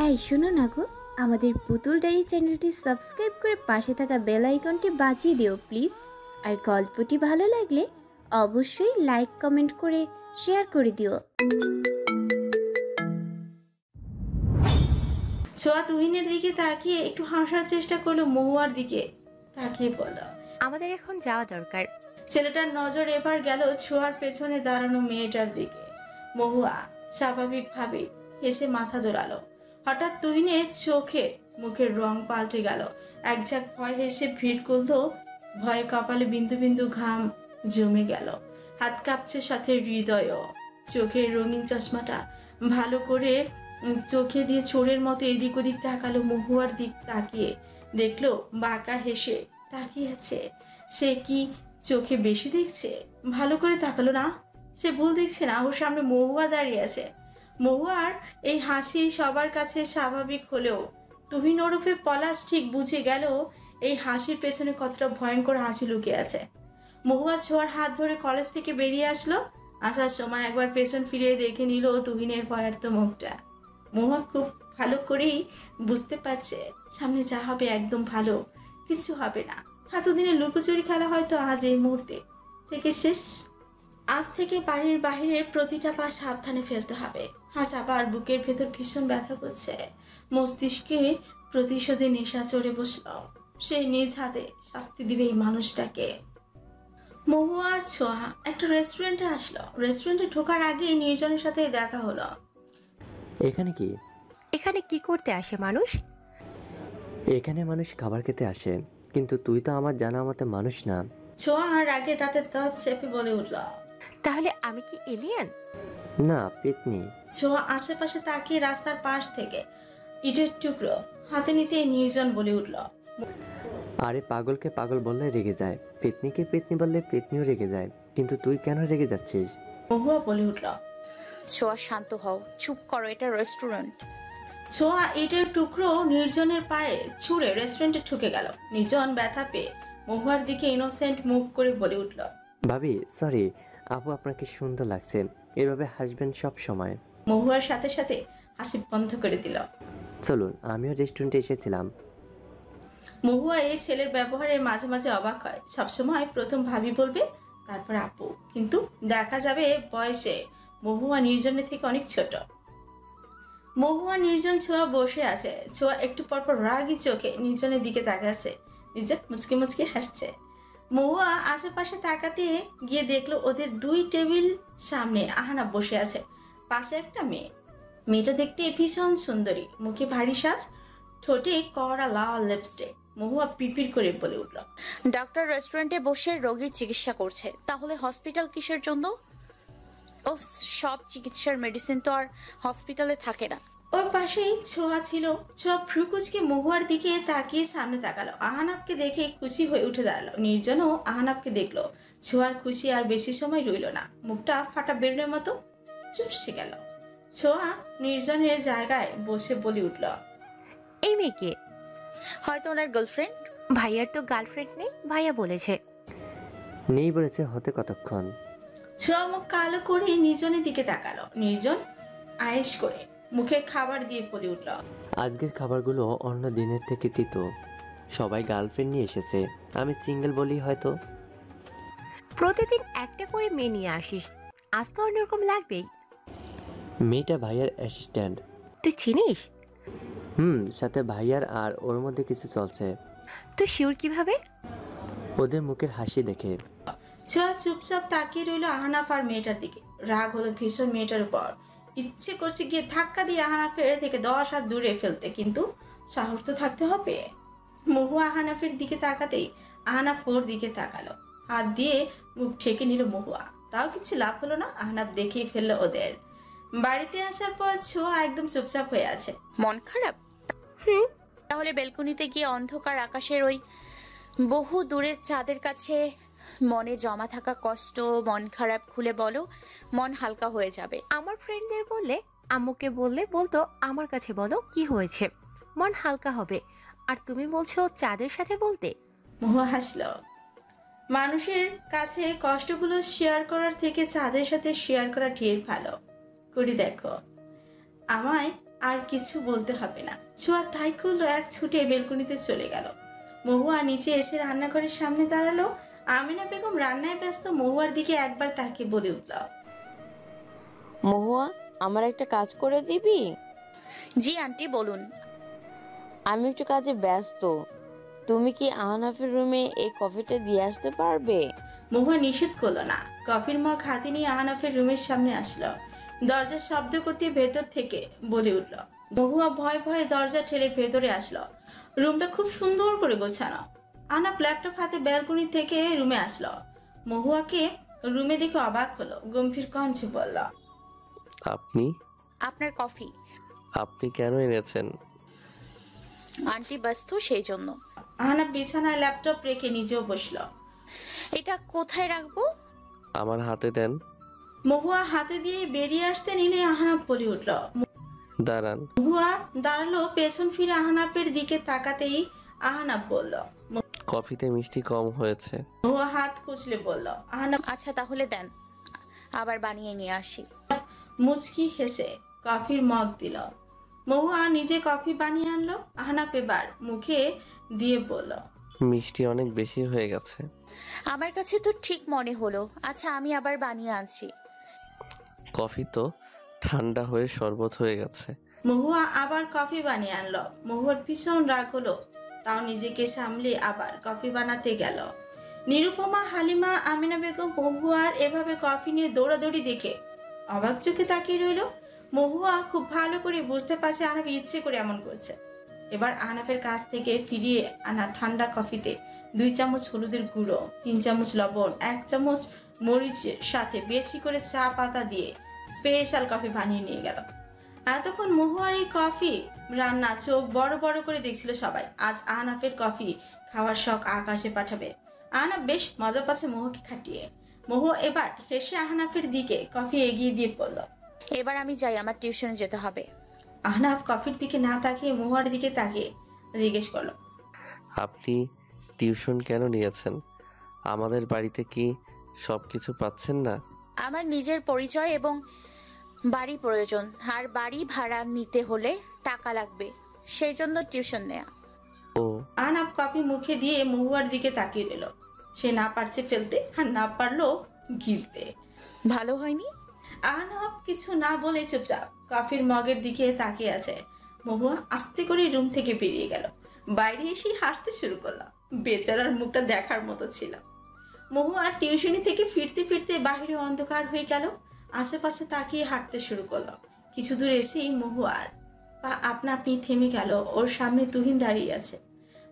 এই শোনো না গো, আমাদের পুতুল ডায়েরি চ্যানেলটি সাবস্ক্রাইব করে পাশে থাকা বেল আইকনটি বাজিয়ে দিও প্লিজ। আর গল্পটি ভালো লাগলে অবশ্যই লাইক কমেন্ট করে শেয়ার করে দিও। ছোঁয়া তুহিনের দিকে তাকিয়ে একটু হাসার চেষ্টা করলো, মহুয়ার দিকে তাকিয়ে বলল, আমাদের এখন যাওয়া দরকার। ছেলেটার নজর এবার গেল ছোঁয়ার পেছনে দাঁড়ানো মেয়েটার দিকে। মহুয়া স্বাভাবিকভাবে হেসে মাথা দোলালো। হঠাৎ তুহিনের চোখে মুখের রং পাল্টে গেল। এক ঝাঁক ভয় হেসে ভিড় করল, ভয়ে কপালে বিন্দু বিন্দু ঘাম জমে গেল। হাত কাঁপছে, সাথে হৃদয়ও। চোখের রঙিন চশমাটা ভালো করে চোখে দিয়ে চোরের মতো এদিক ওদিক তাকালো। মহুয়ার দিক তাকিয়ে দেখলো বাঁকা হেসে তাকিয়ে আছে। সে কি চোখে বেশি দেখছে? ভালো করে তাকালো না, সে ভুল দেখছে না। ওর সামনে মহুয়া দাঁড়িয়ে আছে। মহুয়ার এই হাসি সবার কাছে স্বাভাবিক হলেও তুহিন ওরফে পলাশ ঠিক বুঝে গেল এই হাসির পেছনে কতটা ভয়ঙ্কর হাসি লুকিয়ে আছে। মহুয়া ছোঁয়ার হাত ধরে কলেজ থেকে বেরিয়ে আসলো। আসার সময় একবার পেছন ফিরে দেখে নিল তুহিনের ভয়ার্ত মুখটা। মহুয়া খুব ভালো করেই বুঝতে পারছে সামনে যা হবে একদম ভালো কিছু হবে না। এতদিনের লুকোচুরি খেলা হয়তো আজ এই মুহূর্তে থেকে শেষ। আজ থেকে বাড়ির বাহিরের প্রতিটা পা সাবধানে ফেলতে হবে। আজ আবার বুকের ভেতর ভীষণ ব্যথা করছে। মস্তিষ্কে প্রতিশোধে নেশা চড়ে বসল। সে নিজ হাতে শাস্তি দিবে এই মানুষটাকে। মহুয়া আর ছোঁয়া একটা রেস্টুরেন্টে আসলো। রেস্টুরেন্টে ঢোকার আগে নির্জনের সাথে দেখা হলো। এখানে কি? এখানে কি করতে আসে মানুষ? এখানে মানুষ খাবার খেতে আসে, কিন্তু তুই তো আমার জানা মতে মানুষ না। ছোঁয়া আর আগে দাঁতের দাঁত চেপে বলে উঠল, তাহলে আমি কি এলিয়েন? না, পেতনি। ছোঁয়া আশেপাশে তাকিয়ে রাস্তার পাশ থেকে ইটের টুকরো হাতে নিতে নির্জন বলে উঠল, আরে পাগলকে পাগল বললে রেগে যায়, পেতনিকে পেতনি বললে পেতনিও রেগে যায়, কিন্তু তুই কেন রেগে যাচ্ছিস? মহুয়া বলে উঠল। ছোঁয়া শান্ত হও, চুপ করো, এটা রেস্টুরেন্ট। ছোঁয়া ইটের টুকরো নির্জনের পায়ে ছুঁড়ে রেস্টুরেন্টে ঢুকে গেল। নির্জন ব্যথা পেয়ে মহুয়ার দিকে ইনোসেন্ট মুভ করে বলে উঠল, ভাবি সরি, আপু আপনাকে সুন্দর লাগছে, এভাবে হাসবেন সব সময়। মহুয়ার সাথে সাথে হাসি বন্ধ করে দিল। চলুন, আমিও রেস্টুরেন্টে এসেছিলাম। মহুয়া এই ছেলের ব্যবহারে মাঝে মাঝে অবাক হয়। সবসময় প্রথম ভাবি বলবে, তারপর আপু, কিন্তু দেখা যাবে বয়সে মহুয়া নির্জনের থেকে অনেক ছোট। মহুয়া নির্জন ছোঁয়া বসে আছে। ছোঁয়া একটু পরপর রাগি চোখে নির্জনের দিকে তাকাচ্ছে। নির্জন মুচকি মুচকি হাসছে। মহুয়া আশেপাশে তাকাতে গিয়ে দেখলো ওদের দুই টেবিল সামনে আহানা বসে আছে, পাশে একটা মেয়ে। মেয়েটা দেখতে ভীষণ সুন্দরী, মুখে ভারী সাজ, ঠোঁটে কড়া লাল লিপস্টিক। মহুয়া পিপির করে বলে উঠল, ডাক্তার রেস্টুরেন্টে বসে রোগীর চিকিৎসা করছে, তাহলে হসপিটাল কিসের জন্য? ও, সব চিকিৎসার মেডিসিন তো আর হসপিটালে থাকে না। ওর পাশেই ছোঁয়া ছিল। ছোঁয়া ফ্রুকুচকে মহুয়ার দিকে তাকিয়ে সামনে তাকালো। আহানাবকে দেখে খুশি হয়ে উঠে দাঁড়ালো। নির্জনও আহানাবকে দেখলো। ছোঁয়ার খুশি আর বেশি সময় রইল না, মুখটা ফাটা বেরোনোর মতো চুপসে গেল। ছোঁয়া নির্জনের জায়গায় বসে বলে উঠল, এই মেয়েকে? হয়তো ওনার গার্লফ্রেন্ড। ভাইয়ার তো গার্লফ্রেন্ড নেই, ভাইয়া বলেছে। নেই বলেছে, হতে কতক্ষণ? ছোঁয়া মুখ কালো করে নির্জনের দিকে তাকালো। নির্জন আয়েশ করে মুখে খাবার দিয়ে বলে উঠল, আজকের খাবারগুলো অন্য দিনের থেকে তিতো। সবাই গার্লফ্রেন্ড নিয়ে এসেছে, আমি সিঙ্গেল বলি হয়তো। প্রতিদিন একটা করে মেয়ে নিয়ে আসিস, আজ তো অন্যরকম লাগবেই। মেয়েটা ভাইয়ার অ্যাসিস্ট্যান্ট। তুই চিনিস? সাথে ভাইয়ার আর ওর মধ্যে কিছু চলছে। তুই শিওর কিভাবে? ওদের মুখের হাসি দেখে। ছোঁয়া চুপচাপ তাকিয়ে রইল আহানাফ আর মেয়েটার দিকে। রাগ হলো ভীষণ মেয়েটার উপর। ইচ্ছে করছে গিয়ে ধাক্কা দিয়ে আহানাফের থেকে 10 হাত দূরে ফেলতে, কিন্তু সাহস তো থাকতে হবে। মহুয়া আহানাফের দিকে তাকাতেই আহানাফ ওর দিকে তাকালো। হাত দিয়ে মুখ ঢেকে নিল মহুয়া। তাও কিছু লাভ হলো না, আহানাফ দেখেই ফেললো ওদের। বাড়িতে আসার পর ছোঁয়া একদম চুপচাপ হয়ে আছে। মন খারাপ? তাহলে বেলকনিতে গিয়ে অন্ধকার আকাশের ওই বহু দূরের চাঁদের কাছে মনে জমা থাকা কষ্ট, মন খারাপ খুলে বলো, মন হালকা হয়ে যাবে। আমার ফ্রেন্ডদের বললে, আম্মুকে বললে বলতো আমার কাছে বলো কি হয়েছে, মন হালকা হবে। আর তুমি বলছো চাঁদের সাথে বলতে? মহুয়া হাসল। মানুষের কাছে কষ্টগুলো শেয়ার করার থেকে চাঁদের সাথে শেয়ার করা ঢের ভালো। করে দেখো, আমায় আর কিছু বলতে হবে না। ছোঁয়া তাই করলো, এক ছুটে বেলকনিতে চলে গেল। মহুয়া নিচে এসে রান্নাঘরের সামনে দাঁড়ালো। আমিনা বেগম রান্নায় ব্যস্ত। মহুয়ার দিকে একবার তাকিয়ে বলে উঠল, মহুয়া, আমার একটা কাজ করে দিবি? জি আন্টি, বলুন। আমি একটু কাজে ব্যস্ত। তুমি কি আহনাফের রুমে এই কফিটা দিয়ে আসতে পারবে? মহুয়া নিষেধ করলো না। কফির মগ হাতে নিয়ে আহনাফের রুমের সামনে আসলো। দরজার শব্দ করতে ভেতর থেকে বলে উঠল। মহুয়া ভয়ে ভয়ে দরজা ঠেলে ভেতরে আসলো। রুমটা খুব সুন্দর করে গোছানো। আহনাফ ল্যাপটপ হাতে ব্যালকনি থেকে রুমে আসলো। মহুয়াকে রুমে দেখে অবাক হলো। গম্ভীর কণ্ঠে বলল, আপনি আপনার কফি। আপনি কেন এনেছেন? আন্টি ব্যস্ত, সেই জন্য। আহনাফ বিছানায় ল্যাপটপ রেখে নিজেও বসলো। এটা কোথায় রাখবো? আমার হাতে দেন। মহুয়া হাতে দিয়ে বেরিয়ে আসতে নিলে আহনাফ বলে উঠল। দাঁড়ান। মহুয়া দাঁড়ালো। পেছন ফিরে আহনাফের দিকে তাকাতেই আহনাফ বলল, কফিতে মিষ্টি কম হয়েছে। মহুয়া হাত কুচলে বলল। আহনাফ আচ্ছা তাহলে দেন, আবার বানিয়ে নিয়ে আসি। মুচকি হেসে কফির মগ দিল। মহুয়া নিজে কফি বানিয়ে আনলো। আহনাফ এবার মুখে দিয়ে বলল, মিষ্টি অনেক বেশি হয়ে গেছে। আমার কাছে তো ঠিক মনে হলো। আচ্ছা আমি আবার বানিয়ে আনছি। কফি তো ঠান্ডা হয়ে শরবত হয়ে গেছে। মহুয়া আবার কফি বানিয়ে আনলো। মহুয়ার ভীষণ রাগ হলো, তাও নিজেকে সামলে আবার কফি বানাতে গেল। নিরুপমা, হালিমা, আমিনা বেগম মহুয়ার এভাবে কফি নিয়ে দৌড়াদৌড়ি দেখে অবাক চোখে তাকিয়ে রইল। মহুয়া খুব ভালো করে বুঝতে পারছে আহনাফ ইচ্ছে করে এমন করছে। এবার আহনাফের কাছ থেকে ফিরিয়ে আনা ঠান্ডা কফিতে 2 চামচ হলুদের গুঁড়ো, 3 চামচ লবণ, 1 চামচ মরিচের সাথে বেশি করে চা পাতা দিয়ে স্পেশাল কফি বানিয়ে নিয়ে গেল। এতক্ষণ মহুয়ার এই কফি রান্না চোখ বড় বড় করে দেখছিল সবাই। আজ আহনাফের কফি খাওয়ার শখ আকাশে পাঠাবে। আহনাফ বেশ মজা পাচ্ছে মহুয়াকে খাটিয়ে। মহুয়া এবার হেসে আহনাফের দিকে কফি এগিয়ে দিয়ে পড়ল। এবার আমি যাই, আমার টিউশনে যেতে হবে। আহনাফ কফির দিকে না তাকিয়ে মহুয়ার দিকে তাকিয়ে জিজ্ঞেস করলো, আপনি টিউশন কেন নিয়েছেন? আমাদের বাড়িতে কি সব কিছু পাচ্ছেন না? আমার নিজের পরিচয় এবং বাড়ি প্রয়োজন, আর বাড়ি ভাড়া নিতে হলে টাকা লাগবে, সেই জন্য টিউশন নেয়া। ও, আহনাফ কফি মুখে দিয়ে মহুয়ার দিকে তাকিয়ে রইল। সে না পারছে ফেলতে আর না পারলো গিলতে। ভালো হয়নি? আহনাফ কিছু না বলে চুপচাপ কফির মগের দিকে তাকিয়ে আছে। মহুয়া আস্তে করে রুম থেকে বেরিয়ে গেল। বাইরে এসে হাসতে শুরু করলো। বেচারার মুখটা দেখার মতো ছিল। মহুয়া টিউশনি থেকে ফিরতে ফিরতে বাইরে অন্ধকার হয়ে গেল। আশেপাশে তাকিয়ে হাঁটতে শুরু করলো। কিছু দূর এসেই মহুয়ার পা আপনা আপনি থেমে গেল। ওর সামনে তুহিন দাঁড়িয়ে আছে।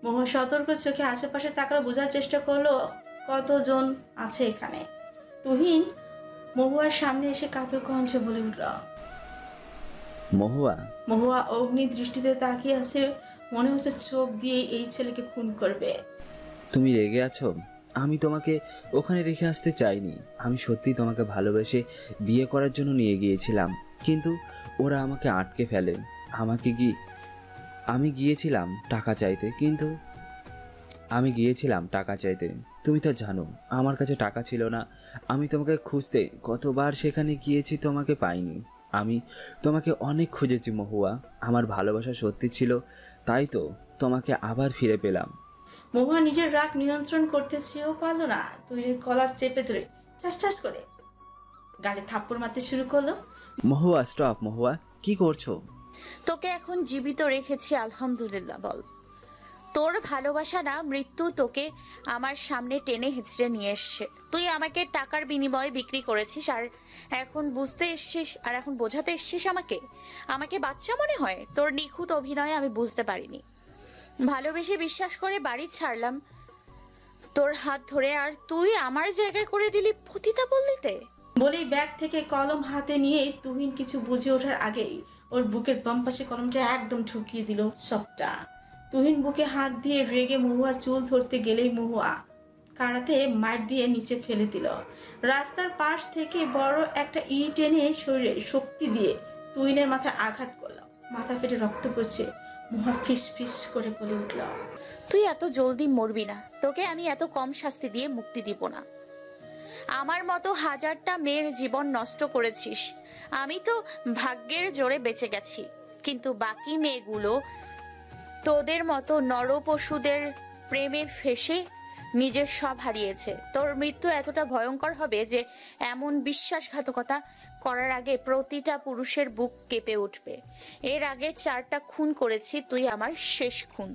মহুয়া সতর্ক চোখে আশেপাশে তাকালো, বোঝার চেষ্টা করলো কতজন আছে এখানে। তুহিন মহুয়ার সামনে এসে কাতর কণ্ঠে বলে উঠল, মহুয়া। মহুয়া অগ্নি দৃষ্টিতে তাকিয়ে আছে। মনে হচ্ছে চোখ দিয়ে এই ছেলেকে খুন করবে। তুমি রেগে আছো? আমি তোমাকে ওখানে রেখে আসতে চাইনি। আমি সত্যি তোমাকে ভালোবেসে বিয়ে করার জন্য নিয়ে গিয়েছিলাম, কিন্তু ওরা আমাকে আটকে ফেলে। আমি গিয়েছিলাম টাকা চাইতে, কিন্তু আমি গিয়েছিলাম টাকা চাইতে। তুমি তো জানো আমার কাছে টাকা ছিল না। আমি তোমাকে খুঁজতে কতবার সেখানে গিয়েছি, তোমাকে পাইনি। আমি তোমাকে অনেক খুঁজেছি মহুয়া। আমার ভালোবাসা সত্যি ছিল, তাই তো তোমাকে আবার ফিরে পেলাম। মহুয়া নিজের রাগ নিয়ন্ত্রণ করতে চেয়েও পারল না। তুহিনের কলার চেপে ধরে ঠাস ঠাস করে গালে থাপ্পড় মারতে শুরু করলো। মহুয়া স্টপ। মহুয়া, কি করছো? তোকে এখন জীবিত রেখেছি আলহামদুলিল্লাহ বল। তোর ভালোবাসা না মৃত্যু তোকে আমার সামনে টেনে হিঁচড়ে নিয়ে এসছে। তুই আমাকে টাকার বিনিময়ে বিক্রি করেছিস, আর এখন বোঝাতে এসছিস আমাকে বাচ্চা মনে হয়? তোর নিখুঁত অভিনয়ে আমি বুঝতে পারিনি। ভালোবেসে বিশ্বাস করে বাড়ি ছাড়লাম তোর হাত ধরে, আর তুই আমার জায়গায় করে দিলি পতিতা বললিতে। বলেই ব্যাগ থেকে কলম হাতে নিয়ে তুহিন কিছু বুঝে ওঠার আগেই ওর বুকের বাম পাশে কলমটা একদম ঠুকিয়ে দিল সবটা। তুহিন বুকে হাত দিয়ে রেগে মহুয়ার চুল ধরতে গেলেই মহুয়া কাড়াতে মার দিয়ে নিচে ফেলে দিল। রাস্তার পাশ থেকে বড় একটা ইট এনে শরীরে শক্তি দিয়ে তুহিনের মাথায় আঘাত করল। মাথা ফেটে রক্ত পড়ছে। মহুয়া ফিস ফিস করে বলে উঠল, তুই এত জলদি মরবি না, তোকে আমি এত কম শাস্তি দিয়ে মুক্তি দিব না। আমার মতো হাজারটা মেয়ের জীবন নষ্ট করেছিস, আমি তো ভাগ্যের জোরে বেঁচে গেছি। কিন্তু বাকি মেয়েগুলো তোদের মতো নরপশুদের প্রেমে ফেসে নিজের সব হারিয়েছে। তোর মৃত্যু এতটা ভয়ঙ্কর হবে যে এমন বিশ্বাসঘাতকতা করার আগে প্রতিটা পুরুষের বুক কেঁপে উঠবে। এর আগে 4টা খুন করেছি, তুই আমার শেষ খুন।